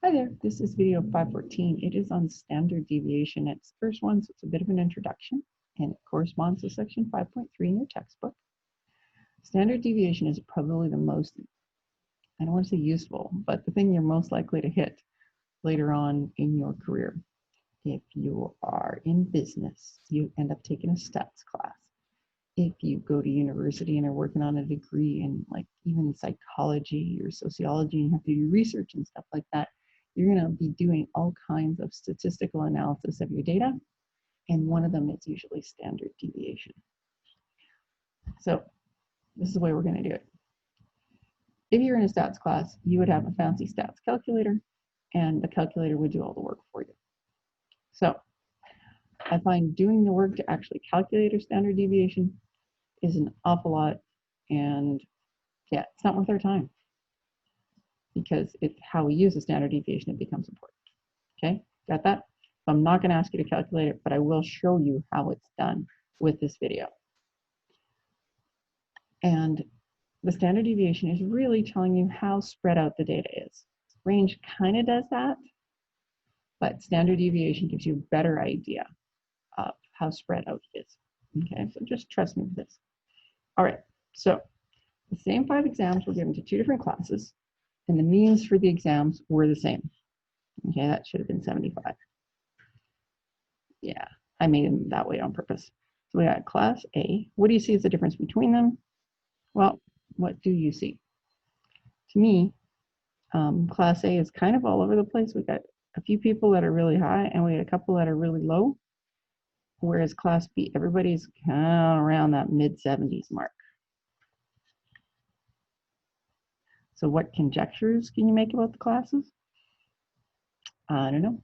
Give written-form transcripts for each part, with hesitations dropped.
Hi there, this is video 514. It is on standard deviation. It's the first one, so it's a bit of an introduction, and it corresponds to section 5.3 in your textbook. Standard deviation is probably the most, I don't want to say useful, but the thing you're most likely to hit later on in your career. If you are in business, you end up taking a stats class. If you go to university and are working on a degree in like even psychology or sociology and you have to do research and stuff like that, you're going to be doing all kinds of statistical analysis of your data, and one of them is usually standard deviation. So this is the way we're going to do it. If you're in a stats class, you would have a fancy stats calculator, and the calculator would do all the work for you. So I find doing the work to actually calculate a standard deviation is an awful lot, and yeah, it's not worth our time, because it's how we use the standard deviation it becomes important. Okay, got that? So I'm not going to ask you to calculate it, but I will show you how it's done with this video. And the standard deviation is really telling you how spread out the data is. Range kind of does that, but standard deviation gives you a better idea of how spread out it is. Okay, so just trust me with this. All right, so the same 5 exams were given to 2 different classes, and the means for the exams were the same. Okay, that should have been 75. Yeah, I made them that way on purpose. So we got class A. What do you see as the difference between them? Well, what do you see? To me, class A is kind of all over the place. We got a few people that are really high, and we got a couple that are really low. Whereas class B, everybody's kind of around that mid-70s mark. So what conjectures can you make about the classes? I don't know.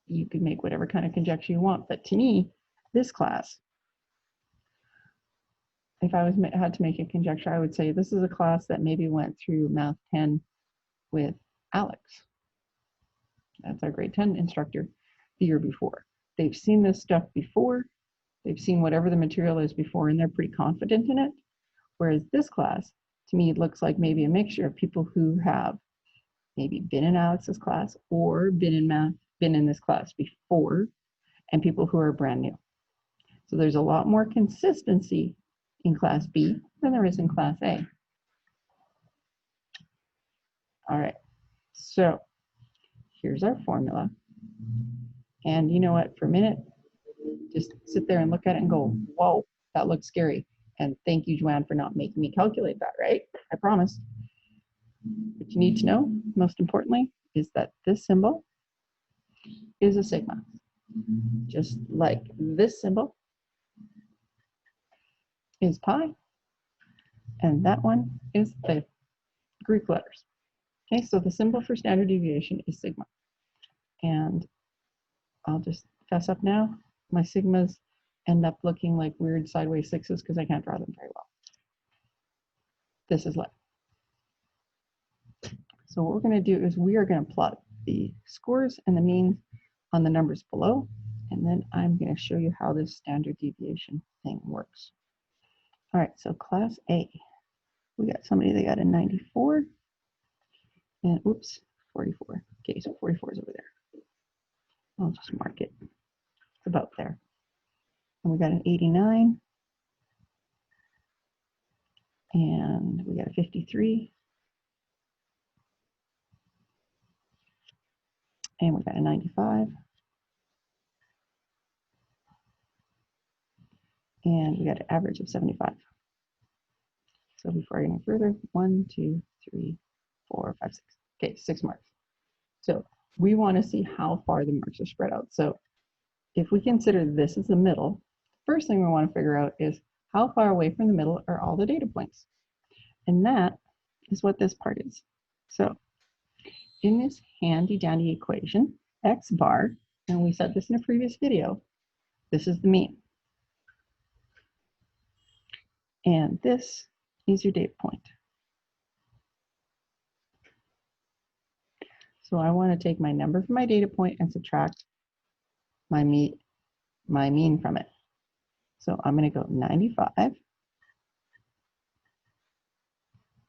You can make whatever kind of conjecture you want, but to me, this class, if I had to make a conjecture, I would say this is a class that maybe went through Math 10 with Alex. That's our grade 10 instructor the year before. They've seen this stuff before. They've seen whatever the material is before, and they're pretty confident in it. Whereas this class, to me, it looks like maybe a mixture of people who have maybe been in Alex's class or been in this class before, and people who are brand new. So there's a lot more consistency in class B than there is in class A. All right, so here's our formula. And you know what, for a minute, just sit there and look at it and go, whoa, that looks scary. And thank you, Joanne, for not making me calculate that, right? I promise. What you need to know, most importantly, is that this symbol is a sigma. Just like this symbol is pi, and that one is the Greek letters. Okay, so the symbol for standard deviation is sigma. And I'll just fess up now. My sigmas end up looking like weird sideways 6s because I can't draw them very well. This is life. So what we're going to do is we are going to plot the scores and the mean on the numbers below, and then I'm going to show you how this standard deviation thing works. All right, so class A, we got somebody that got a 94, and oops, 44. Okay, so 44 is over there. I'll just mark it. It's about there. And we got an 89, and we got a 53, and we got a 95, and we got an average of 75. So before I go any further, 1, 2, 3, 4, 5, 6. Okay, 6 marks. So we want to see how far the marks are spread out. So if we consider this as the middle, first thing we want to figure out is how far away from the middle are all the data points. And that is what this part is. So in this handy dandy equation, x bar, and we said this in a previous video, this is the mean. And this is your data point. So I want to take my number from my data point and subtract my mean from it. So I'm going to go 95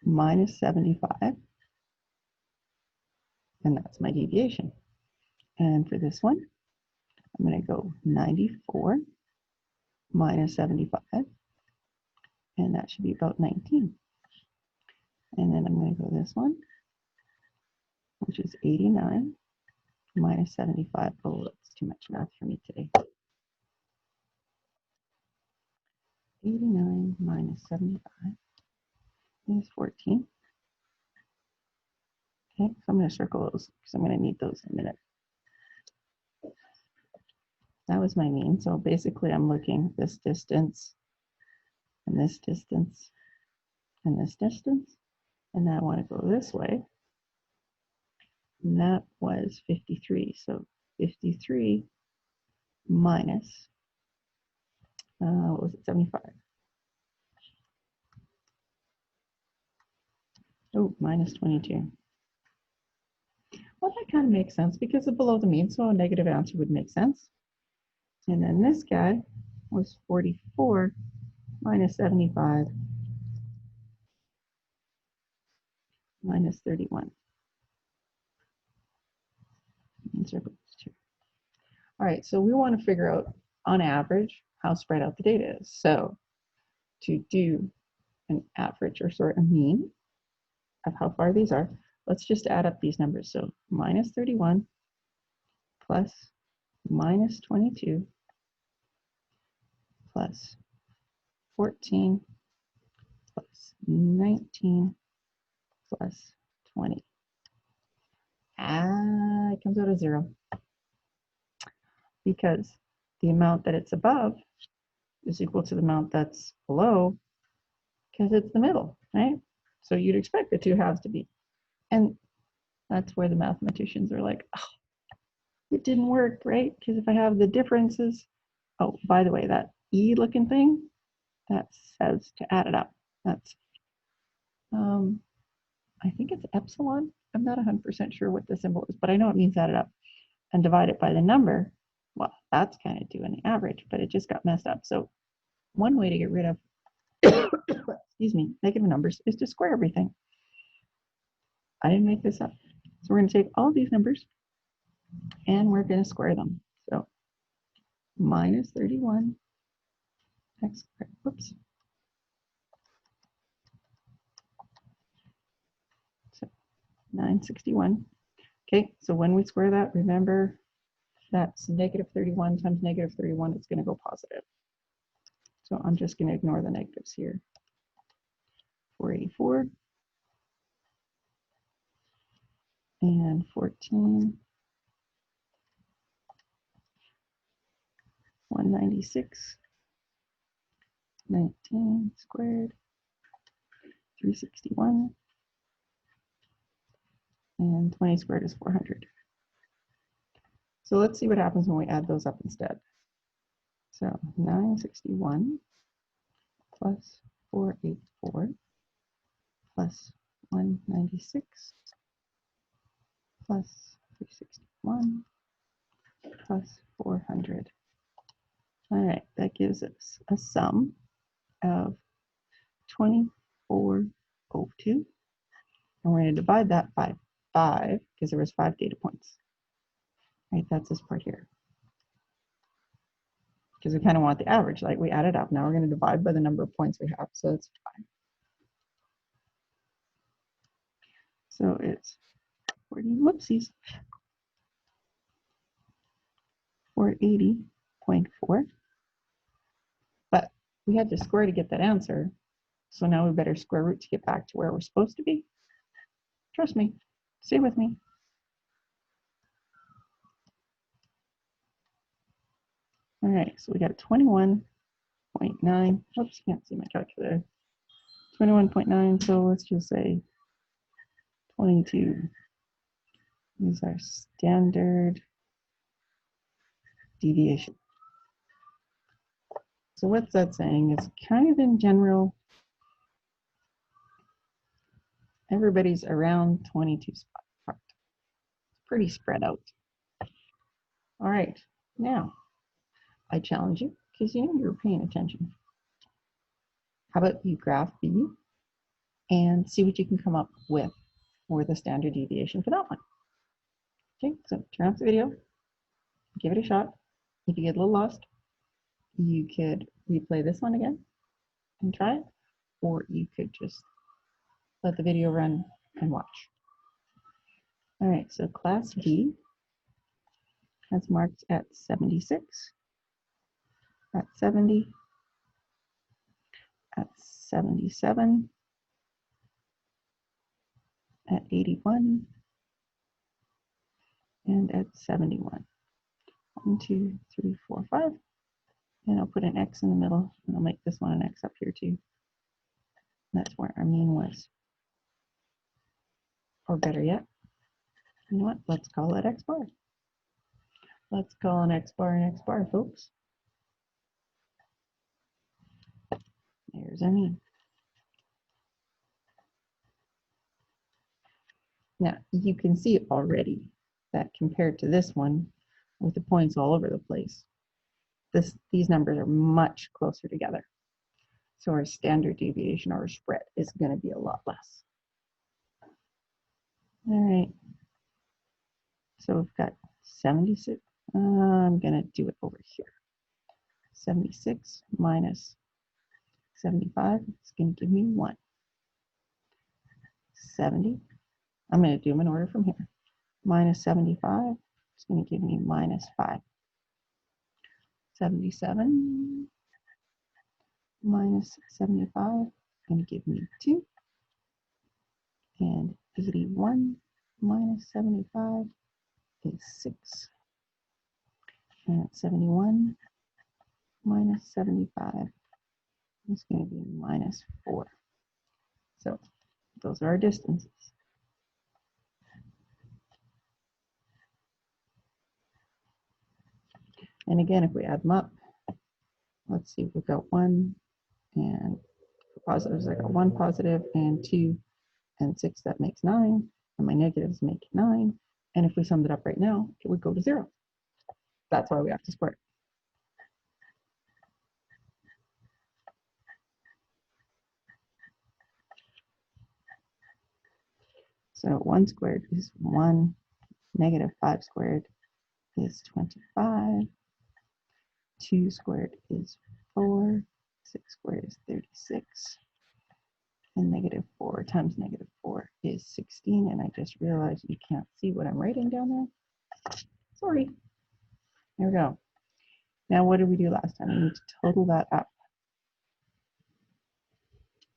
minus 75 and that's my deviation. And for this one, I'm going to go 94 minus 75, and that should be about 19. And then I'm going to go this one, which is 89 minus 75. Oh, that's too much math for me today. 89 minus 75 is 14. Okay, so I'm going to circle those because I'm going to need those in a minute. That was my mean. So basically I'm looking this distance and this distance and this distance. And now I want to go this way. And that was 53. So 53 minus, what was it, 75? Oh, minus 22. Well, that kind of makes sense because it's below the mean, so a negative answer would make sense. And then this guy was 44 minus 75 minus 31. And circle those two. All right, so we want to figure out, on average, how spread out the data is. So to do an average, or sort of mean of how far these are, let's just add up these numbers. So minus 31 plus minus 22 plus 14 plus 19 plus 20. It comes out of 0 because the amount that it's above is equal to the amount that's below because it's the middle, right? So you'd expect the two halves to be. And that's where the mathematicians are like, oh, it didn't work, right? Because if I have the differences, oh, by the way, that E looking thing, that says to add it up. That's, I think it's epsilon. I'm not 100% sure what the symbol is, but I know it means add it up and divide it by the number. Well, that's kind of doing the average, but it just got messed up. So one way to get rid of, excuse me, negative numbers is to square everything. I didn't make this up. So we're going to take all these numbers and we're going to square them. So minus 31 x squared, whoops. So 961. Okay, so when we square that, remember that's negative 31 times negative 31, it's going to go positive. So I'm just going to ignore the negatives here. 484 and 14, 196, 19 squared, 361, and 20 squared is 400. So let's see what happens when we add those up instead. So 961 plus 484 plus 196 plus 361 plus 400. All right, that gives us a sum of 2402. And we're going to divide that by 5 because there was 5 data points. Right, that's this part here. Because we kind of want the average, like we added up. Now we're going to divide by the number of points we have, so it's 5. So it's 40, whoopsies, 480.4. But we had to square to get that answer. So now we better square root to get back to where we're supposed to be. Trust me, stay with me. All right, so we got 21.9. Oops, can't see my calculator. 21.9, so let's just say 22 is our standard deviation. So what's that saying? It's kind of in general, everybody's around 22 spots apart. It's pretty spread out. All right, now I challenge you, because you know you're paying attention. How about you graph B and see what you can come up with for the standard deviation for that one. Okay, so turn off the video, give it a shot. If you get a little lost, you could replay this one again and try it, or you could just let the video run and watch. All right, so class B has marks at 76, at 70, at 77, at 81, and at 71. 1, 2, 3, 4, 5. And I'll put an X in the middle, and I'll make this one an X up here too. That's where our mean was. Or better yet, you know what? Let's call it X bar. Let's call an X bar, folks. There's our mean. Now, you can see already that compared to this one, with the points all over the place, these numbers are much closer together. So our standard deviation, or our spread, is going to be a lot less. All right. So we've got 76. I'm going to do it over here. 76 minus 75 is going to give me 1. 70. I'm going to do them in order from here. Minus 75 is going to give me minus 5. 77 minus 75 is going to give me 2. And 81 minus 75 is 6. And 71 minus 75 is going to be minus 4. So those are our distances. And again, if we add them up, let's see, we've got 1 and for positives, I got 1 positive and 2 and 6, that makes 9. And my negatives make 9. And if we summed it up right now, it would go to 0. That's why we have to square it. So 1 squared is 1, negative 5 squared is 25, 2 squared is 4, 6 squared is 36, and negative 4 times negative 4 is 16, and I just realized you can't see what I'm writing down there. Sorry. There we go. Now what did we do last time? We need to total that up.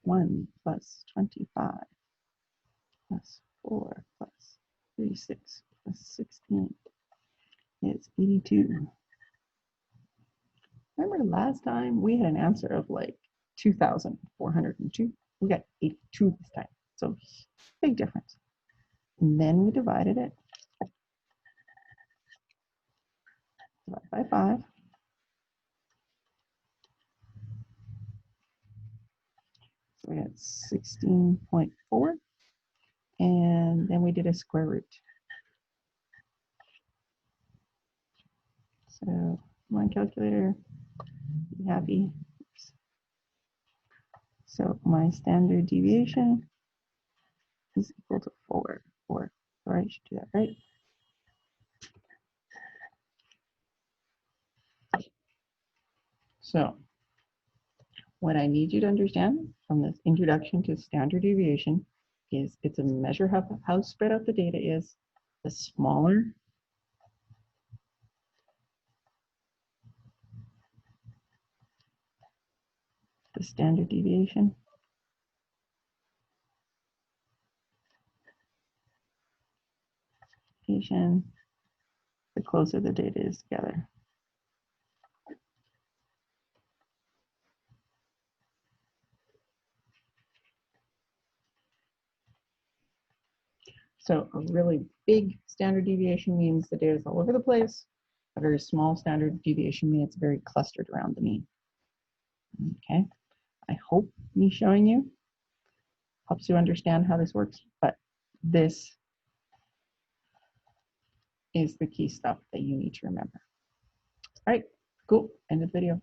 1 plus 25 plus 4 plus 36 plus 16 is 82. Remember last time we had an answer of like 2,402. We got 82 this time. So big difference. And then we divided it. Divide by 5. So we had 16.4. And then we did a square root. So my calculator, be happy. So my standard deviation is equal to 4. Sorry, I should do that right. So what I need you to understand from this introduction to standard deviation is it's a measure of how spread out the data is. The smaller the standard deviation, the closer the data is together. So a really big standard deviation means the data is all over the place. A very small standard deviation means it's very clustered around the mean. Okay, I hope me showing you helps you understand how this works, but this is the key stuff that you need to remember. All right, cool, end of the video.